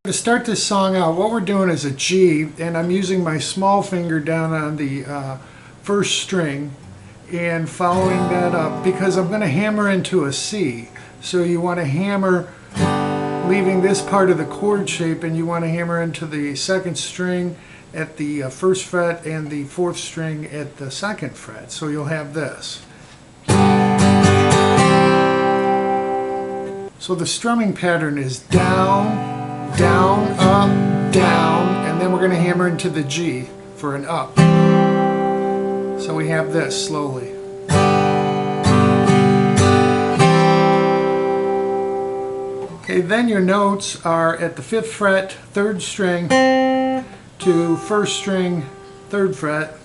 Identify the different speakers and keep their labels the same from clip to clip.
Speaker 1: To start this song out, what we're doing is a G, and I'm using my small finger down on the first string and following that up because I'm going to hammer into a C. So you want to hammer leaving this part of the chord shape, and you want to hammer into the second string at the first fret and the fourth string at the second fret. So you'll have this. So the strumming pattern is down, down, up, down, and then we're going to hammer into the G for an up. So we have this slowly. Okay, then your notes are at the 5th fret, 3rd string to 1st string, 3rd fret,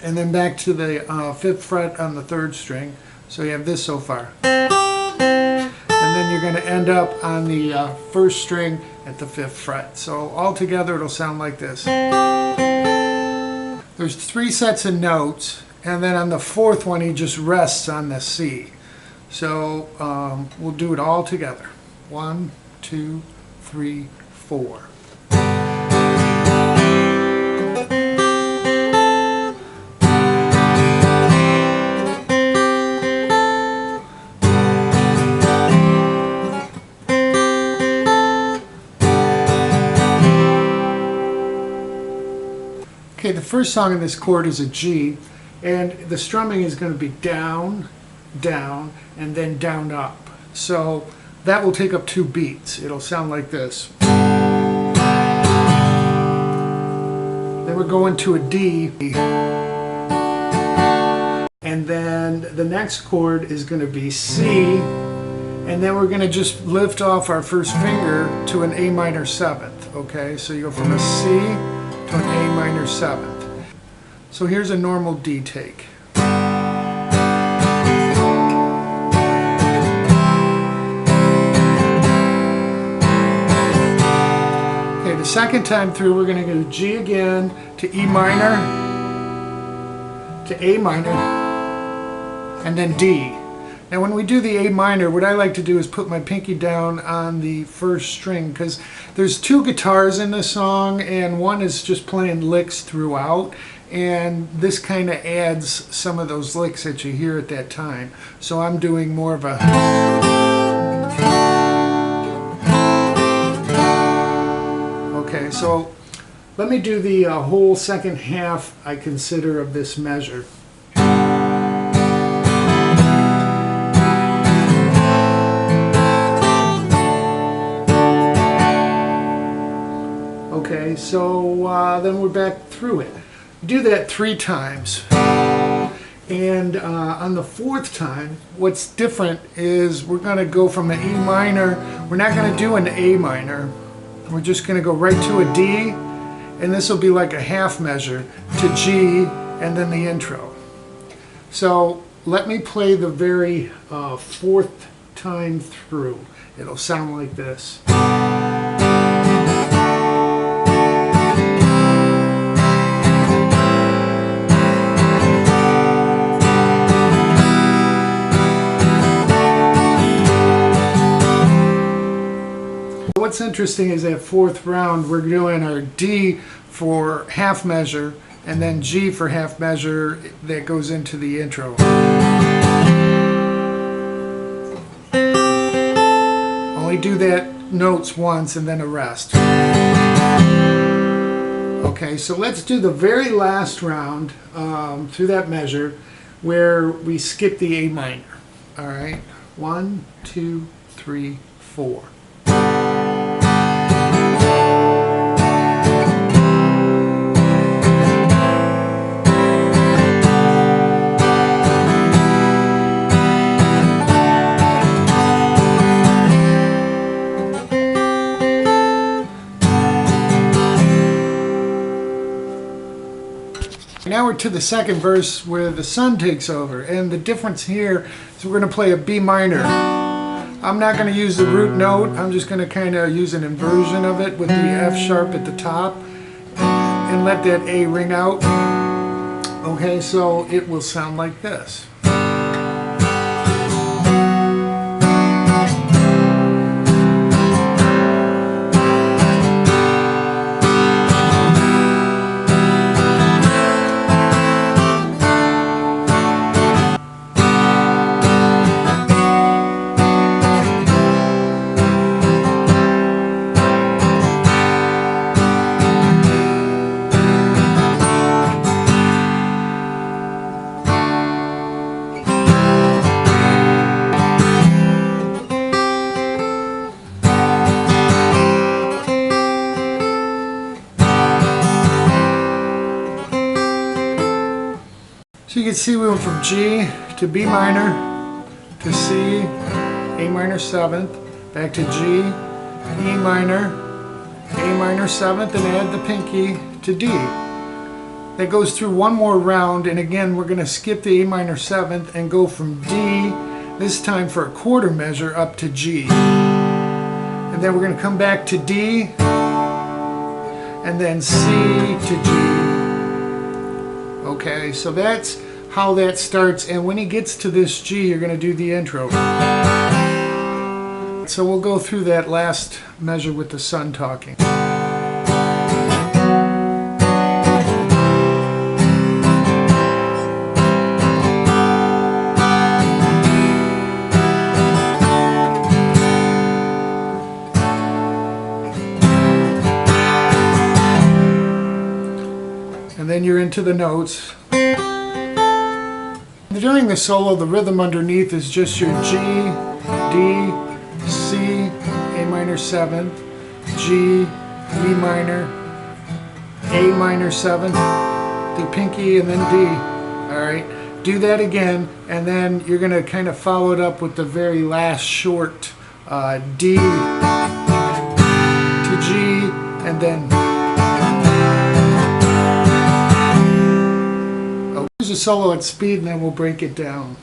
Speaker 1: and then back to the 5th fret on the 3rd string. So you have this so far. And then you're going to end up on the 1st string at the 5th fret. So all together it'll sound like this. There's 3 sets of notes, and then on the 4th one he just rests on the C. So we'll do it all together. 1, 2, 3, 4. Okay, the first song in this chord is a G, and the strumming is going to be down, down, and then down, up. So that will take up 2 beats. It'll sound like this. Then we're going to a D, and then the next chord is going to be C, and then we're going to just lift off our first finger to an A minor 7th. Okay, so you go from a C to an A minor 7th. So here's a normal D take. Okay, the second time through we're going to go G again to E minor to A minor and then D. Now when we do the A minor, what I like to do is put my pinky down on the first string because there's 2 guitars in this song and one is just playing licks throughout, and this kind of adds some of those licks that you hear at that time. So I'm doing more of a... Okay, so let me do the whole second half I consider of this measure. Okay, so then we're back through it. Do that 3 times. And on the 4th time, what's different is we're going to go from an E minor. We're not going to do an A minor. We're just going to go right to a D, and this will be like a half measure to G, and then the intro. So let me play the very 4th time through. It'll sound like this. What's interesting is that 4th round we're doing our D for half measure and then G for half measure that goes into the intro. Only do that notes once and then a rest. Okay, so let's do the very last round through that measure where we skip the A minor. Alright, 1, 2, 3, 4. Now we're to the second verse where the sun takes over, and the difference here is we're going to play a B minor. I'm not going to use the root note, I'm just going to kind of use an inversion of it with the F sharp at the top and let that A ring out. Okay, so it will sound like this. you can see we went from G to B minor to C, A minor 7th, back to G, E minor, A minor 7th, and add the pinky to D. That goes through one more round, and again we're going to skip the A minor 7th and go from D, this time for a quarter measure, up to G. And then we're going to come back to D, and then C to G. Okay, so that's how that starts, and when he gets to this G, you're going to do the intro. So we'll go through that last measure with the sun talking. And then you're into the notes. During the solo, the rhythm underneath is just your G, D, C, A minor 7th, G, E minor, A minor 7th, the pinky, and then D. Alright, do that again, and then you're going to kind of follow it up with the very last short D to G, and then here's a solo at speed, and then we'll break it down.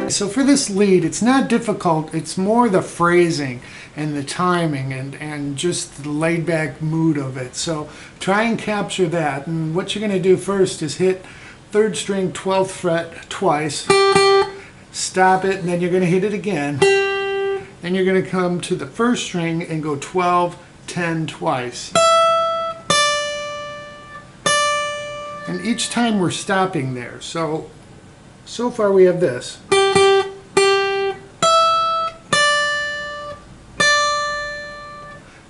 Speaker 1: So for this lead, it's not difficult, it's more the phrasing and the timing and just the laid back mood of it. So try and capture that, and what you're going to do first is hit 3rd string 12th fret twice, stop it, and then you're going to hit it again. Then you're going to come to the 1st string and go 12, 10 twice. And each time we're stopping there. So far we have this.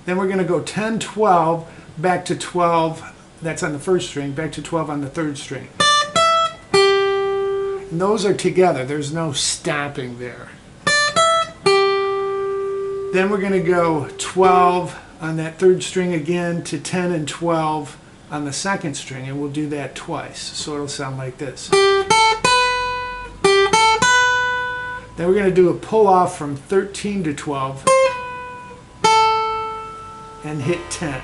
Speaker 1: Then we're going to go 10, 12, back to 12, that's on the 1st string, back to 12 on the 3rd string. And those are together, there's no stopping there. Then we're going to go 12 on that 3rd string again to 10 and 12 on the 2nd string, and we'll do that twice. So it'll sound like this. Then we're going to do a pull off from 13 to 12. And hit 10.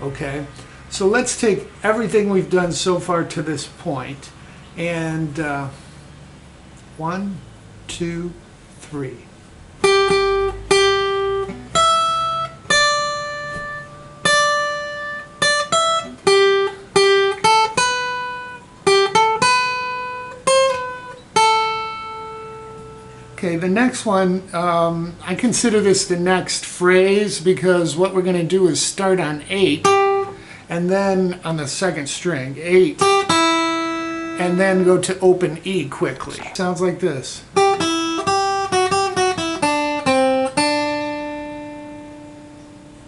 Speaker 1: Okay, so let's take everything we've done so far to this point, and 1, 2, 3. Okay, the next one, I consider this the next phrase, because what we're going to do is start on 8, and then on the 2nd string, 8, and then go to open E quickly. Sounds like this.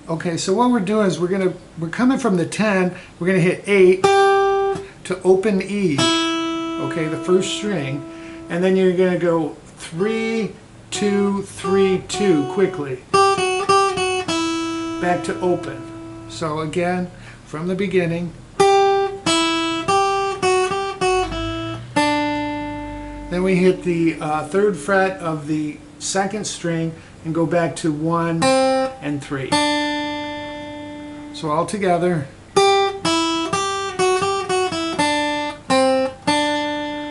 Speaker 1: Okay, so what we're doing is we're coming from the 10, we're going to hit 8 to open E, okay, the 1st string, and then you're going to go 3, 2, 3, 2 quickly. Back to open. So again, from the beginning. Then we hit the 3rd fret of the 2nd string and go back to 1 and 3. So all together.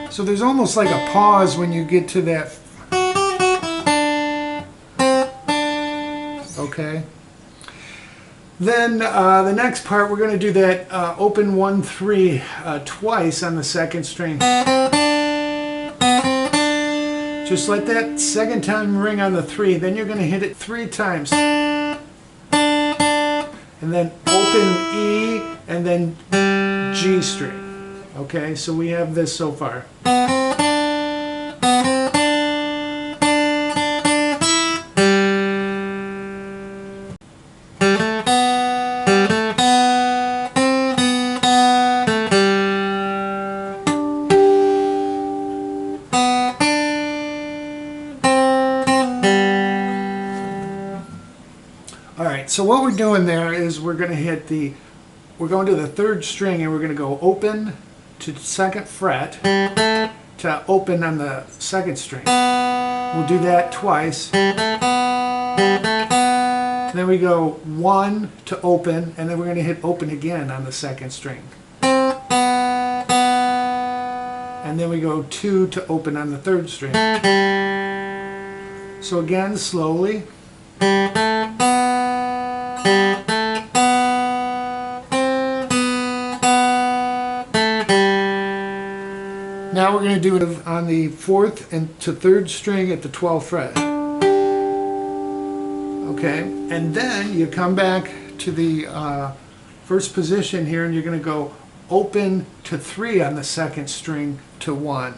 Speaker 1: So there's almost like a pause when you get to that. Okay. Then the next part, we're going to do that open 1, 3 twice on the 2nd string. Just let that 2nd time ring on the 3. Then you're going to hit it 3 times. And and then open E, and then G string. Okay, so we have this so far. Alright, so what we're doing there is we're going to we're going to the third string, and we're going to go open to second fret to open on the second string. We'll do that twice. Then we go 1 to open, and then we're going to hit open again on the second string. And then we go 2 to open on the third string. So again, slowly. Now we're going to do it on the 4th and to 3rd string at the 12th fret. Okay, and then you come back to the first position here, and you're going to go open to 3 on the 2nd string to 1.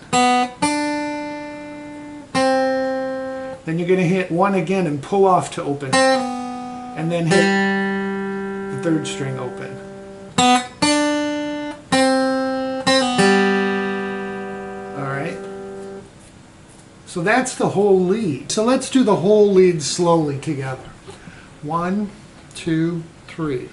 Speaker 1: Then you're going to hit 1 again and pull off to open, and then hit the 3rd string open. So that's the whole lead. So let's do the whole lead slowly together. 1, 2, 3.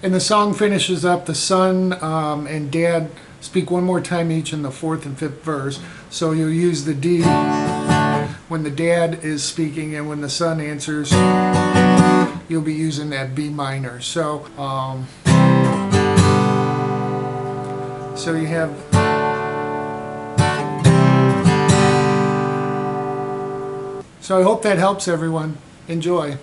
Speaker 1: And the song finishes up, the son and dad speak one more time each in the 4th and 5th verse. So you'll use the D when the dad is speaking, and when the son answers, you'll be using that B minor. So, so you have... So I hope that helps everyone. Enjoy.